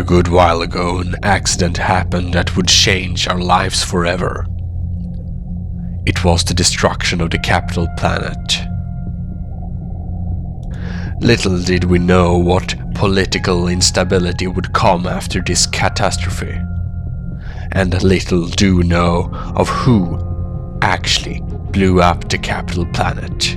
A good while ago, an accident happened that would change our lives forever. It was the destruction of the capital planet. Little did we know what political instability would come after this catastrophe. And little do we know of who actually blew up the capital planet.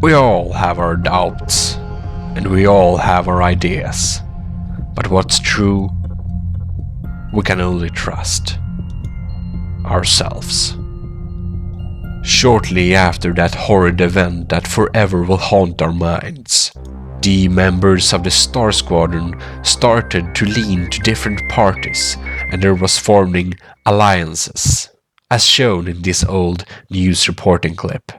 We all have our doubts, and we all have our ideas, but what's true, we can only trust ourselves. Shortly after that horrid event that forever will haunt our minds, the members of the StarSquadron started to lean to different parties, and there was forming alliances, as shown in this old news reporting clip.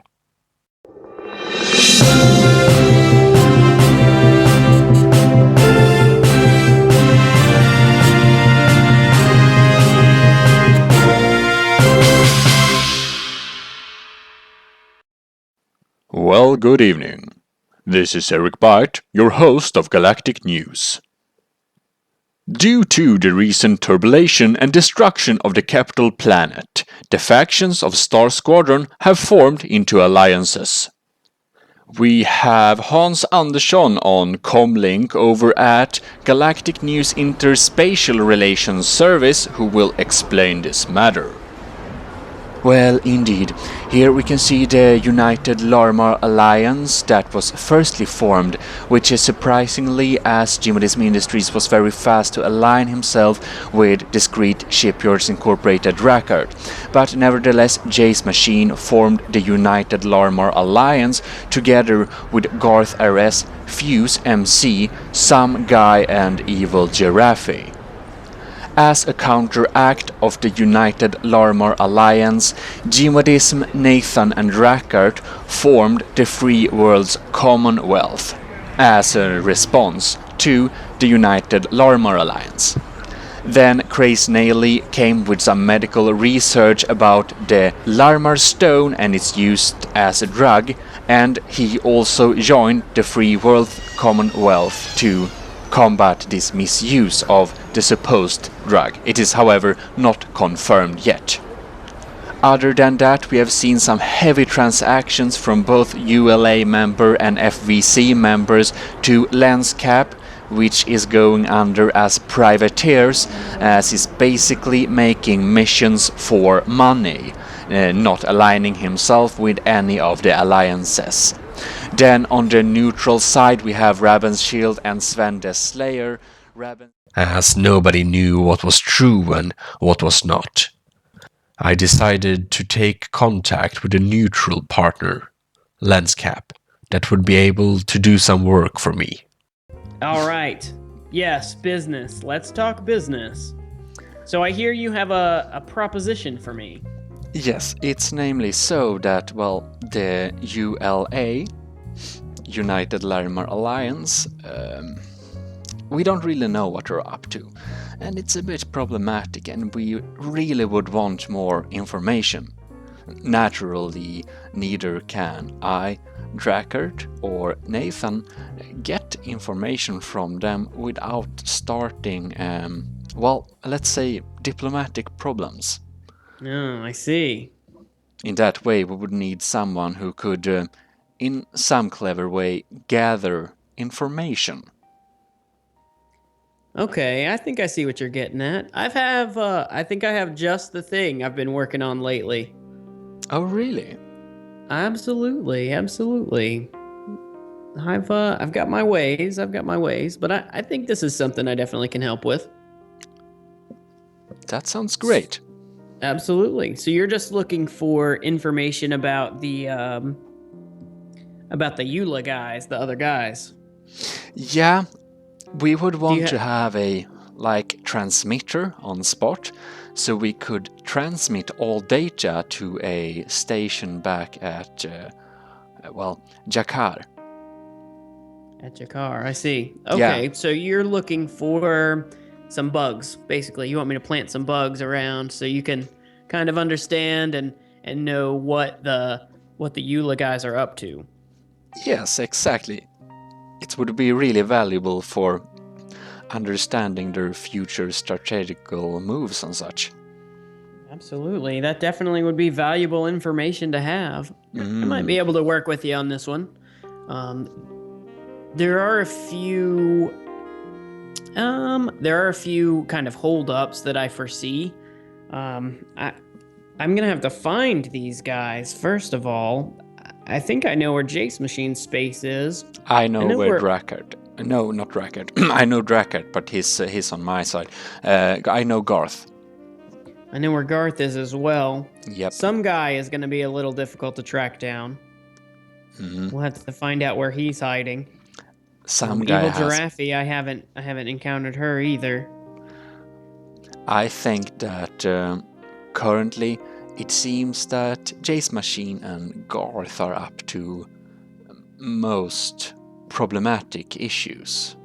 Well, good evening. This is Eric Byte, your host of Galactic News. Due to the recent turbulation and destruction of the capital planet, the factions of StarSquadron have formed into alliances. We have Hans Andersson on Comlink over at Galactic News Interspatial Relations Service who will explain this matter. Well, indeed. Here we can see the United Larimar Alliance that was firstly formed, which is surprisingly as Jimodism Industries was very fast to align himself with Discrete Shipyards Incorporated record. But nevertheless, Jay's Machine formed the United Larimar Alliance together with GarthRS, Fuse MC, Some Guy and Evil Giraffe. As a counteract of the United Larimar Alliance, Jimodism, Nathan and Rackard formed the Free World's Commonwealth as a response to the United Larimar Alliance. Then CrazedNaly came with some medical research about the Larimar stone and its use as a drug, and he also joined the Free World Commonwealth to combat this misuse of the supposed drug. It is, however, not confirmed yet. Other than that, we have seen some heavy transactions from both ULA member and FVC members to Lenscap, which is going under as privateers, as is basically making missions for money, not aligning himself with any of the alliances. Then on the neutral side we have Ravenshield and Sven the Slayer. As nobody knew what was true and what was not, I decided to take contact with a neutral partner, Lenscap, that would be able to do some work for me. All right. Yes, business. Let's talk business. So I hear you have a proposition for me. Yes, it's namely so that, well, the ULA, United Larimar Alliance, we don't really know what they're up to, and it's a bit problematic, and we really would want more information. Naturally, neither can I, Drackard, or Nathan get information from them without starting, well, let's say diplomatic problems. Oh, I see. In that way, we would need someone who could, in some clever way, gather information. Okay, I think I see what you're getting at. I think I have just the thing I've been working on lately. Oh, really? Absolutely. I've got my ways, but I think this is something I definitely can help with. That sounds great. Absolutely. So you're just looking for information about the EULA guys, the other guys. Yeah, we would want to have a, transmitter on spot, so we could transmit all data to a station back at, Jakar. At Jakar, I see. Okay, so you're looking for some bugs, basically. You want me to plant some bugs around so you can kind of understand and know what the EULA guys are up to. Yes, exactly. It would be really valuable for understanding their future strategical moves and such. Absolutely. That definitely would be valuable information to have. I might be able to work with you on this one. There are a few kind of holdups that I foresee. I'm gonna have to find these guys. First of all, I think I know where Jake's machine space is. I know where Drakkard. No, not Drakkard. I know Drakkard, but he's on my side. I know Garth. I know where Garth is as well. Yep. Some guy is going to be a little difficult to track down. We'll have to find out where he's hiding. Some guy Evil Giraffe, I haven't encountered her either. I think that currently it seems that Jay's machine and Garth are up to most problematic issues.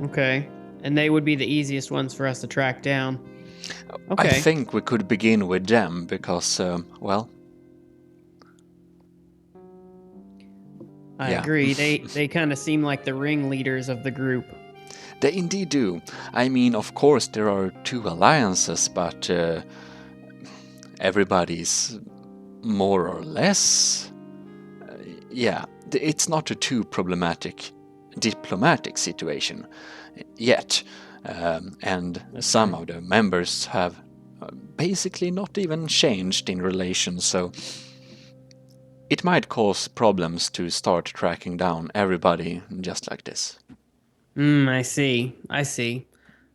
Okay. And they would be the easiest ones for us to track down. Okay. I think we could begin with them because, well... I agree. They kind of seem like the ringleaders of the group. They indeed do. I mean, of course, there are two alliances, but everybody's more or less... it's not a too problematic diplomatic situation yet. And some of the members have basically not even changed in relation, so it might cause problems to start tracking down everybody just like this. I see.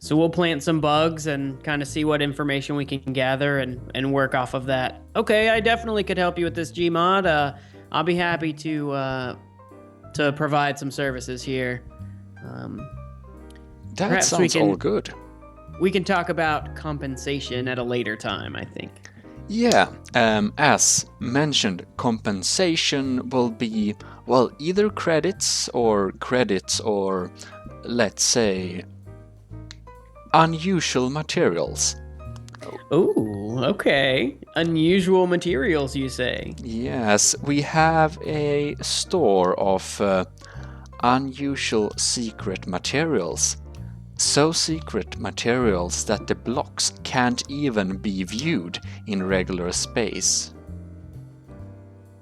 So we'll plant some bugs and kind of see what information we can gather and work off of that. Okay, I definitely could help you with this, Gmod. I'll be happy to provide some services here. That sounds all good. We can talk about compensation at a later time, I think. Yeah, as mentioned, compensation will be, well, either credits or let's say unusual materials. Oh, okay. Unusual materials, you say? Yes, we have a store of unusual secret materials. So secret materials that the blocks can't even be viewed in regular space.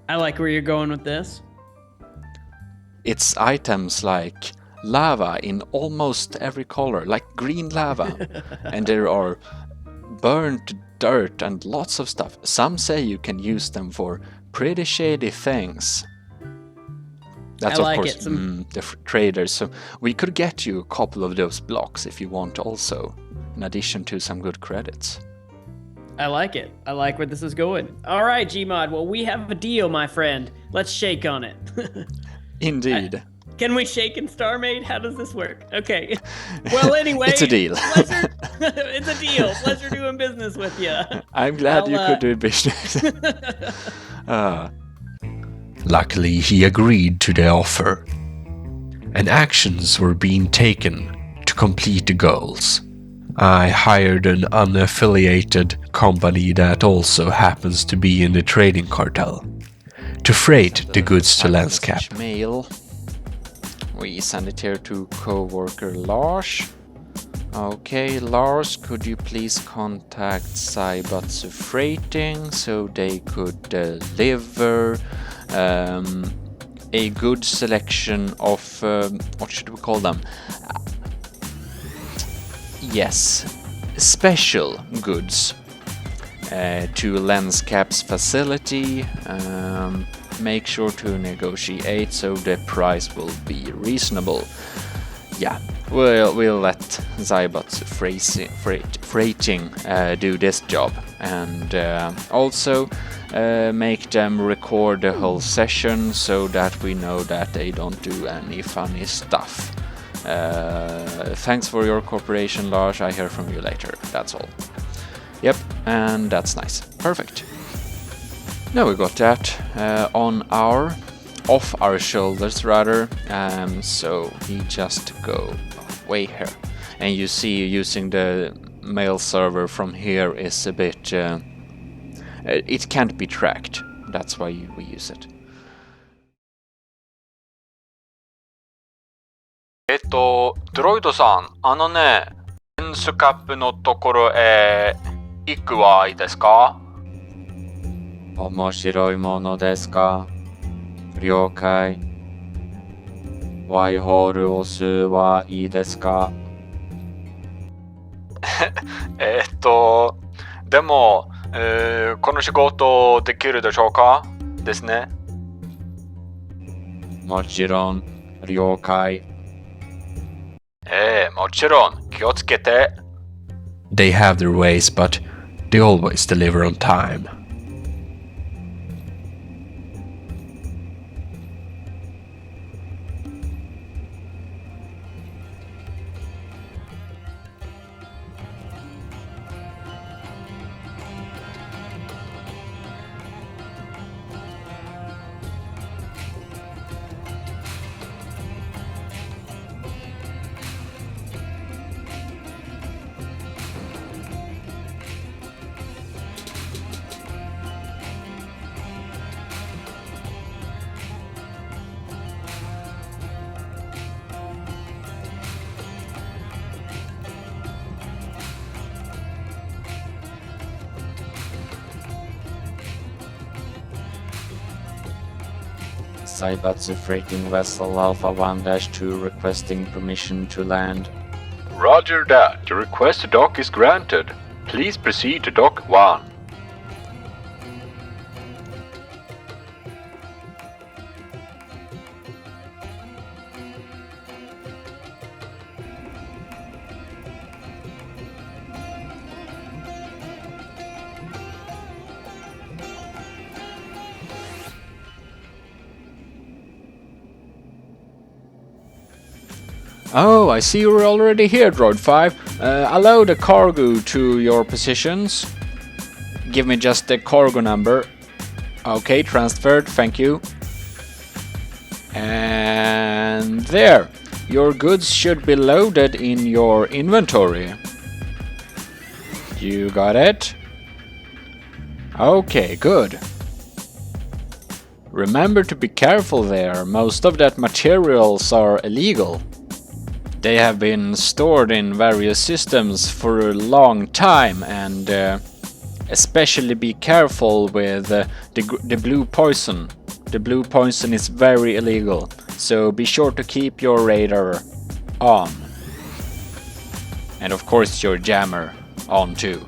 I like where you're going with this. It's items like lava in almost every color, like green lava, and there are burnt dirt and lots of stuff. Some say you can use them for pretty shady things. That's of course the traders, so we could get you a couple of those blocks if you want also, in addition to some good credits. I like it. I like where this is going. All right, Gmod, well, we have a deal, my friend. Let's shake on it. Indeed. Can we shake in StarMade? How does this work? Okay. Well, anyway. It's a deal. It's a deal. Pleasure doing business with you. I'm glad you could do business. Luckily, he agreed to the offer, and actions were being taken to complete the goals. I hired an unaffiliated company that also happens to be in the trading cartel to freight the goods to Lenscap. Mail. We send it here to co-worker Lars. Okay, Lars, could you please contact Sci-Fi Freighting so they could deliver a good selection of, what should we call them? Yes, special goods to Lenscap's facility. Make sure to negotiate so the price will be reasonable. Yeah, we'll let Zybots Freighting do this job, and also make them record the whole session so that we know that they don't do any funny stuff. Thanks for your cooperation, Lars. I hear from you later. That's all. Yep, and that's nice. Perfect. Now we got that on our off our shoulders rather, so we just go away here. And you see using the mail server from here is a bit... it can't be tracked, that's why we use it. ドロイドさん、レンスカップのところへ行くはいいですか？面白いものですか？了解。ワイホールを吸うはいいですか？でも、この仕事できるでしょうか？ですね。もちろん、了解。もちろん、気をつけて。They have their ways, but they always deliver on time. Saibatsu freighting vessel Alpha 1-2 requesting permission to land. Roger that. The request to dock is granted. Please proceed to dock 1. Oh, I see you're already here, Droid 5. Allow the cargo to your positions. Give me just the cargo number. Okay, transferred, thank you. And there. Your goods should be loaded in your inventory. You got it? Okay, good. Remember to be careful there. Most of that materials are illegal. They have been stored in various systems for a long time, and especially be careful with the blue poison. The blue poison is very illegal, so be sure to keep your radar on. And of course your jammer on too.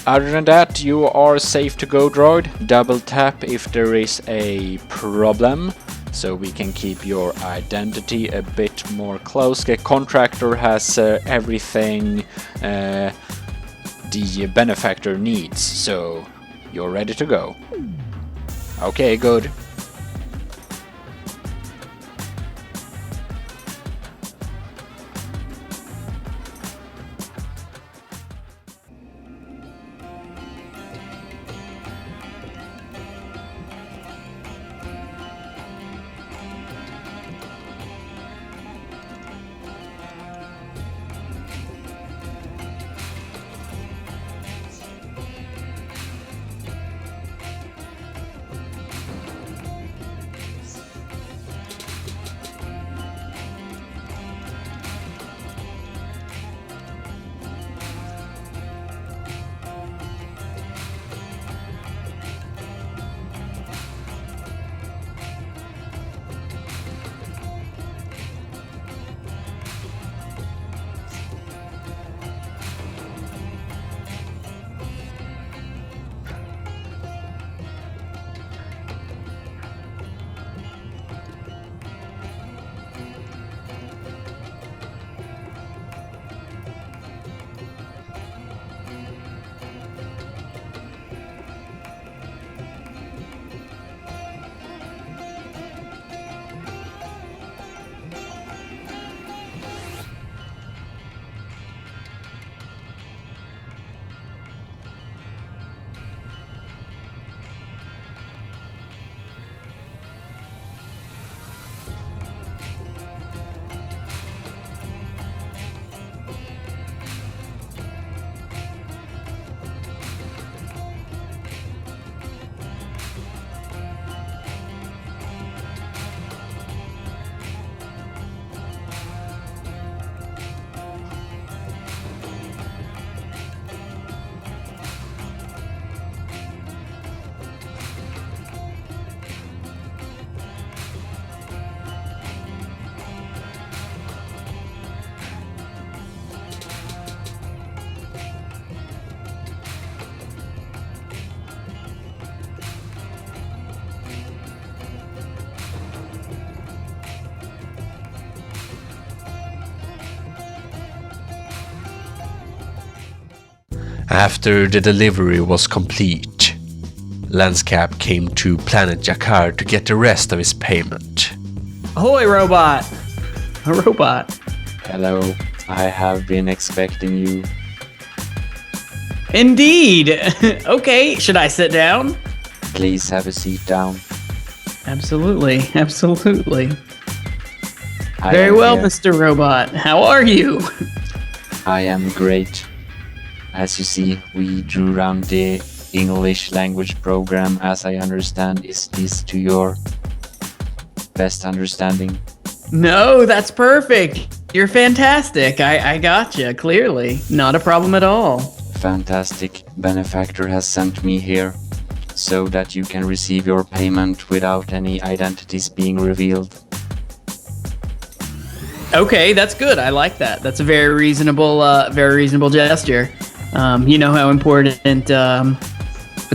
Other than that, you are safe to go, droid. Double tap if there is a problem, so we can keep your identity a bit more close. The contractor has everything the benefactor needs, so you're ready to go. Okay, good. After the delivery was complete, Lenscap came to planet Jakar to get the rest of his payment. Ahoy, robot! A robot. Hello, I have been expecting you. Indeed! Okay, should I sit down? Please have a seat down. Absolutely, absolutely. I Very am well, here. Mr. Robot. How are you? I am great. As you see, we drew around the English language program. As I understand, is this to your best understanding? No, that's perfect. You're fantastic. I gotcha, clearly. Not a problem at all. Fantastic. Benefactor has sent me here so that you can receive your payment without any identities being revealed. Okay, that's good. I like that. That's a very reasonable gesture. You know how important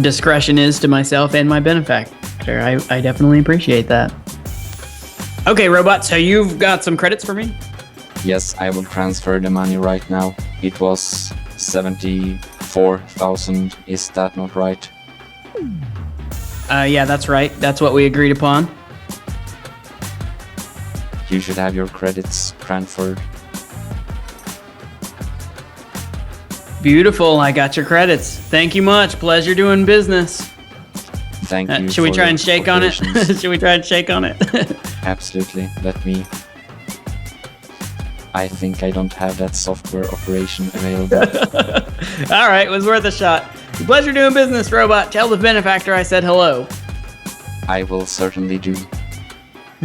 discretion is to myself and my benefactor. I definitely appreciate that. Okay, robot. So you've got some credits for me? Yes, I will transfer the money right now. It was 74,000. Is that not right? Yeah, that's right. That's what we agreed upon. You should have your credits transferred. Beautiful. I got your credits. Thank you much. Pleasure doing business. Thank you. Should we for try your and shake on it? operations. Should we try and shake on it? Absolutely. Let me. I think I don't have that software operation available. All right, it was worth a shot. Pleasure doing business, robot. Tell the benefactor I said hello. I will certainly do.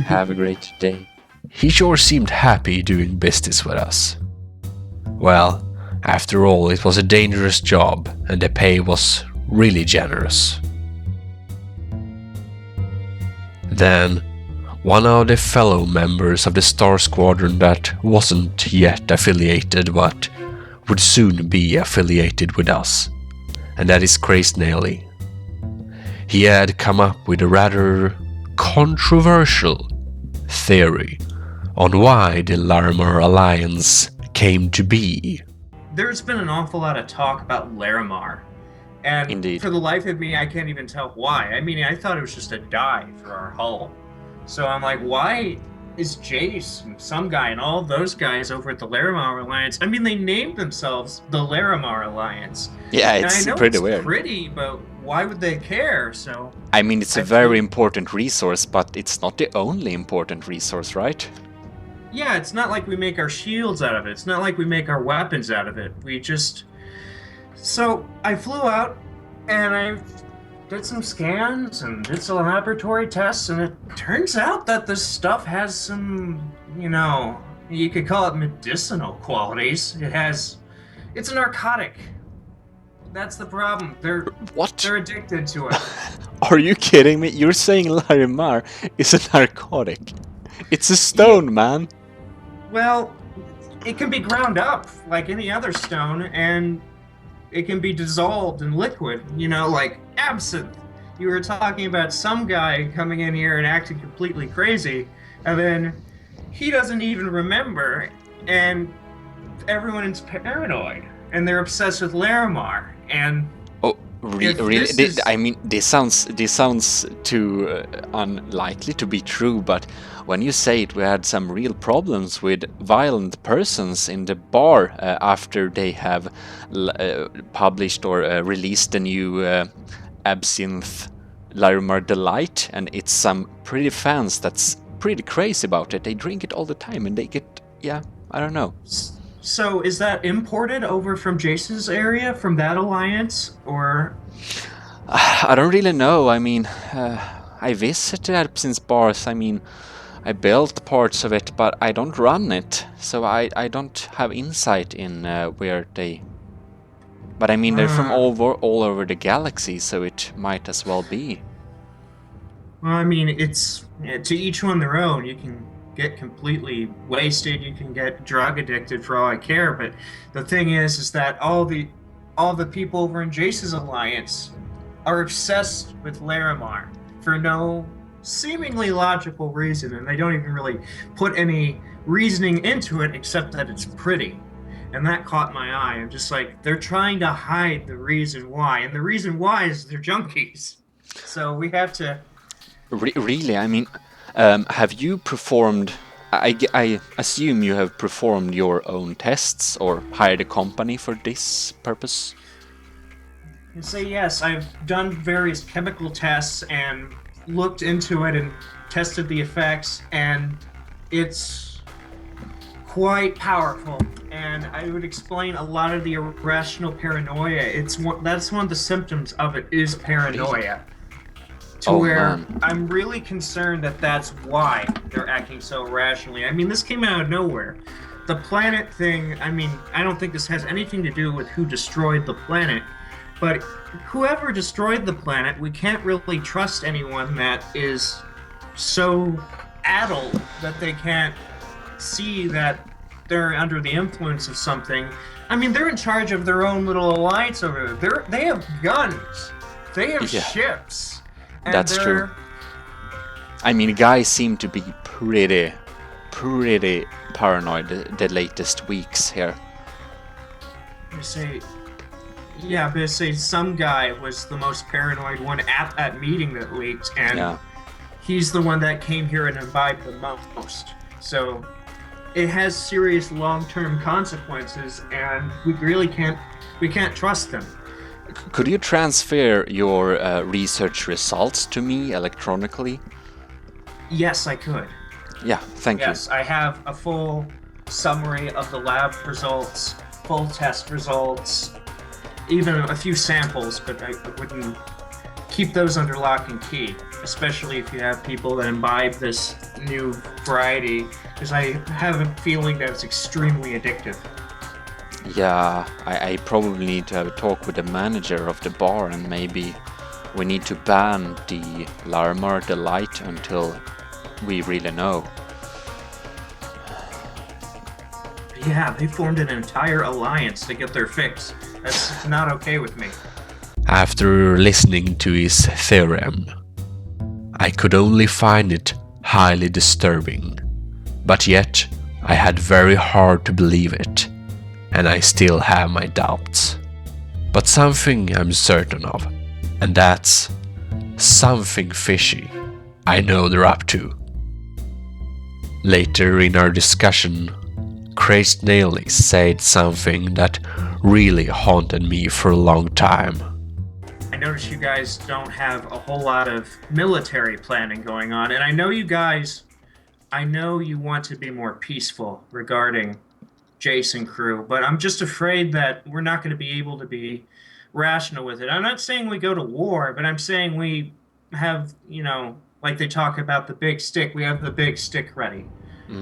Have a great day. He sure seemed happy doing business with us. Well, after all, it was a dangerous job, and the pay was really generous. Then, one of the fellow members of the StarSquadron that wasn't yet affiliated but would soon be affiliated with us, and that is CrazedNaly. He had come up with a rather controversial theory on why the Larimer Alliance came to be. There's been an awful lot of talk about Larimar, and Indeed. for the life of me, I can't even tell why. I mean, I thought it was just a dye for our hull. So I'm like, why is Jace, and some guy, and all those guys over at the Larimar Alliance? I mean, they named themselves the Larimar Alliance. Yeah, And I it's know pretty it's weird. pretty, but why would they care? So I mean, it's a I very feel- important resource, but it's not the only important resource, right? yeah, it's not like we make our shields out of it. It's not like we make our weapons out of it. We just... So I flew out and I did some scans and did some laboratory tests, and it turns out that this stuff has some, you know, you could call it medicinal qualities. It's a narcotic. That's the problem. What? They're addicted to it. Are you kidding me? You're saying Larimar is a narcotic? It's a stone, man. Well, it can be ground up like any other stone, and it can be dissolved in liquid, you know, like absinthe. You were talking about some guy coming in here and acting completely crazy, and then he doesn't even remember, and everyone is paranoid, and they're obsessed with Larimar, and Oh, If really? this is- I mean, this sounds too unlikely to be true. But when you say it, we had some real problems with violent persons in the bar after they have published or released the new absinthe Larimar Delight, and it's some pretty fans that's pretty crazy about it. They drink it all the time, and they get I don't know. so is that imported over from Jace's area, from that alliance, or... I don't really know. I mean, I visited absinthe bars. I mean, I built parts of it, but I don't run it, so I don't have insight in where they. But I mean, they're from all over the galaxy, so it might as well be. Well, I mean, it's to each one their own. You can get completely wasted. You can get drug addicted for all I care. But the thing is that all the people over in Jace's alliance are obsessed with Larimar for no seemingly logical reason, and they don't even really put any reasoning into it except that it's pretty. And that caught my eye. I'm just like, they're trying to hide the reason why. And the reason why is they're junkies. So we have to... Really? I mean, have you performed... I assume you have performed your own tests or hired a company for this purpose? I say yes, I've done various chemical tests and looked into it and tested the effects, and it's quite powerful. And I would explain a lot of the irrational paranoia. That's one of the symptoms of it is paranoia. I'm really concerned that that's why they're acting so irrationally. I mean, this came out of nowhere. The planet thing, I mean, I don't think this has anything to do with who destroyed the planet, but whoever destroyed the planet, we can't really trust anyone that is so addled that they can't see that they're under the influence of something. I mean, they're in charge of their own little alliance over there. They have guns. They have ships. And that's true. I mean, guys seem to be pretty paranoid the latest weeks here. But some guy was the most paranoid one at that meeting that leaked, and he's the one that came here and imbibed the most. So it has serious long-term consequences, and we can't trust them. Could you transfer your research results to me electronically? Yes, I could. Yeah, thank you. Yes, I have a full summary of the lab results, full test results, even a few samples, but I wouldn't keep those under lock and key, especially if you have people that imbibe this new variety, because I have a feeling that it's extremely addictive. Yeah, I probably need to have a talk with the manager of the bar, and maybe we need to ban the Larimer Delight until we really know. Yeah, they formed an entire alliance to get their fix. That's not okay with me. After listening to his theorem, I could only find it highly disturbing, but yet I had very hard to believe it. And I still have my doubts. But something I'm certain of, and that's something fishy I know they're up to. Later in our discussion, CrazedNaly said something that really haunted me for a long time. I notice you guys don't have a whole lot of military planning going on, and I know you want to be more peaceful regarding Jason crew, but I'm just afraid that we're not going to be able to be rational with it. I'm not saying we go to war, but I'm saying we have, like they talk about the big stick, we have the big stick ready.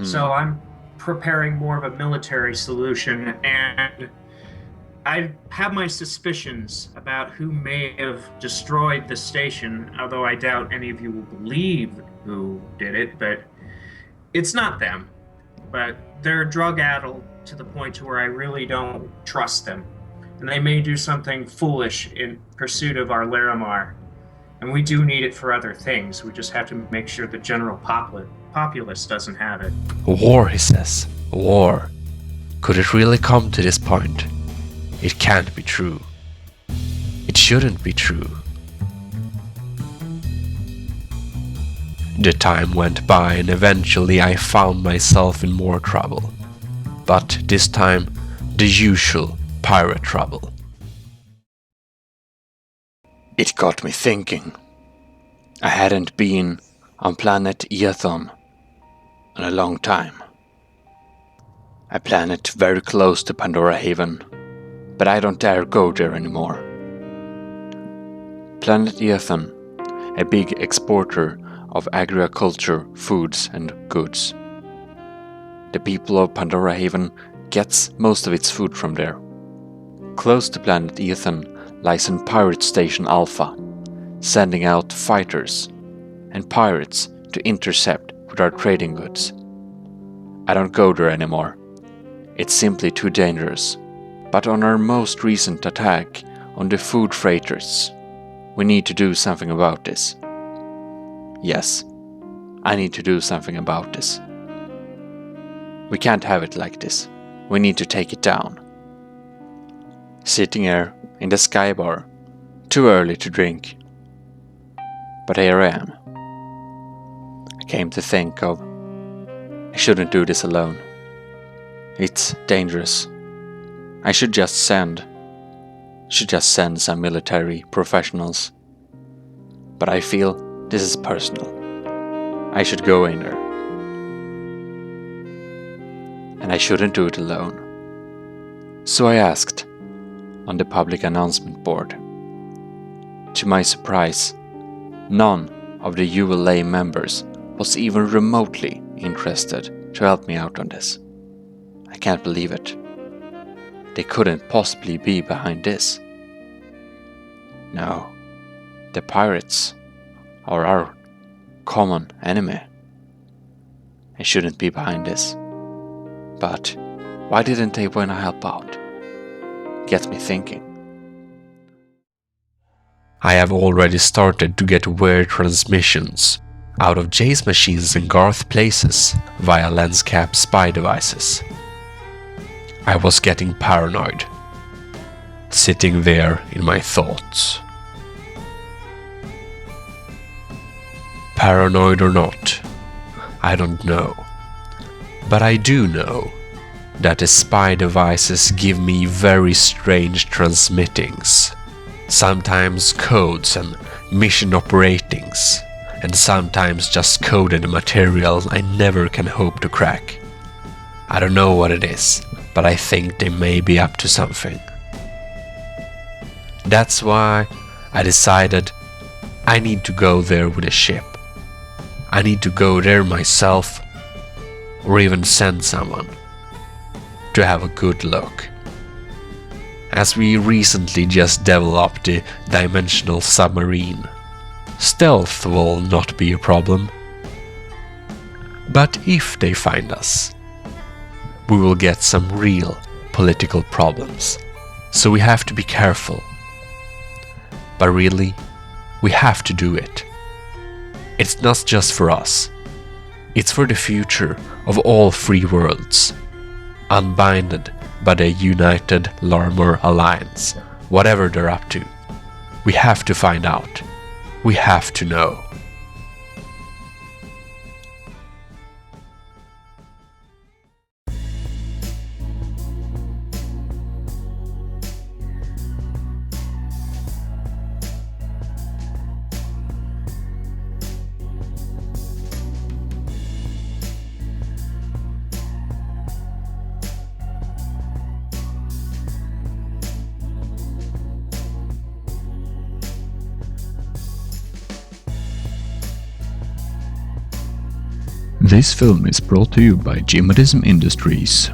So I'm preparing more of a military solution, and I have my suspicions about who may have destroyed the station, although I doubt any of you will believe who did it, but it's not them. But they're drug-addled to the point to where I really don't trust them. And they may do something foolish in pursuit of our Larimar. And we do need it for other things. We just have to make sure the general populace doesn't have it. War, he says. War. Could it really come to this point? It can't be true. It shouldn't be true. The time went by and eventually I found myself in more trouble. But this time, the usual pirate trouble. It got me thinking. I hadn't been on planet Ethon in a long time. A planet very close to Pandora Haven, but I don't dare go there anymore. Planet Ethon, a big exporter of agriculture, foods and goods. The people of Pandora Haven gets most of its food from there. Close to planet Ethon lies in Pirate Station Alpha, sending out fighters and pirates to intercept with our trading goods. I don't go there anymore. It's simply too dangerous. But on our most recent attack on the food freighters, we need to do something about this. Yes, I need to do something about this. We can't have it like this. We need to take it down. Sitting here in the sky bar, too early to drink. But here I am. I came to think of, I shouldn't do this alone. It's dangerous. I should just send some military professionals. But I feel this is personal. I should go in there. And I shouldn't do it alone. So I asked on the public announcement board. To my surprise, none of the ULA members was even remotely interested to help me out on this. I can't believe it. They couldn't possibly be behind this. No, the pirates are our common enemy. They shouldn't be behind this. But why didn't they want to help out? Gets me thinking. I have already started to get weird transmissions out of Jay's machines in Garth places via Lenscap spy devices. I was getting paranoid, sitting there in my thoughts. Paranoid or not, I don't know. But I do know that the spy devices give me very strange transmittings. Sometimes codes and mission operatings, and sometimes just coded material I never can hope to crack. I don't know what it is, but I think they may be up to something. That's why I decided I need to go there with a ship. I need to go there myself, or even send someone, to have a good look. As we recently just developed the dimensional submarine, stealth will not be a problem. But if they find us, we will get some real political problems, so we have to be careful. But really, we have to do it. It's not just for us, it's for the future of all free worlds, unbinded by the United Larimer Alliance, whatever they're up to. We have to find out. We have to know. This film is brought to you by Jihadism Industries.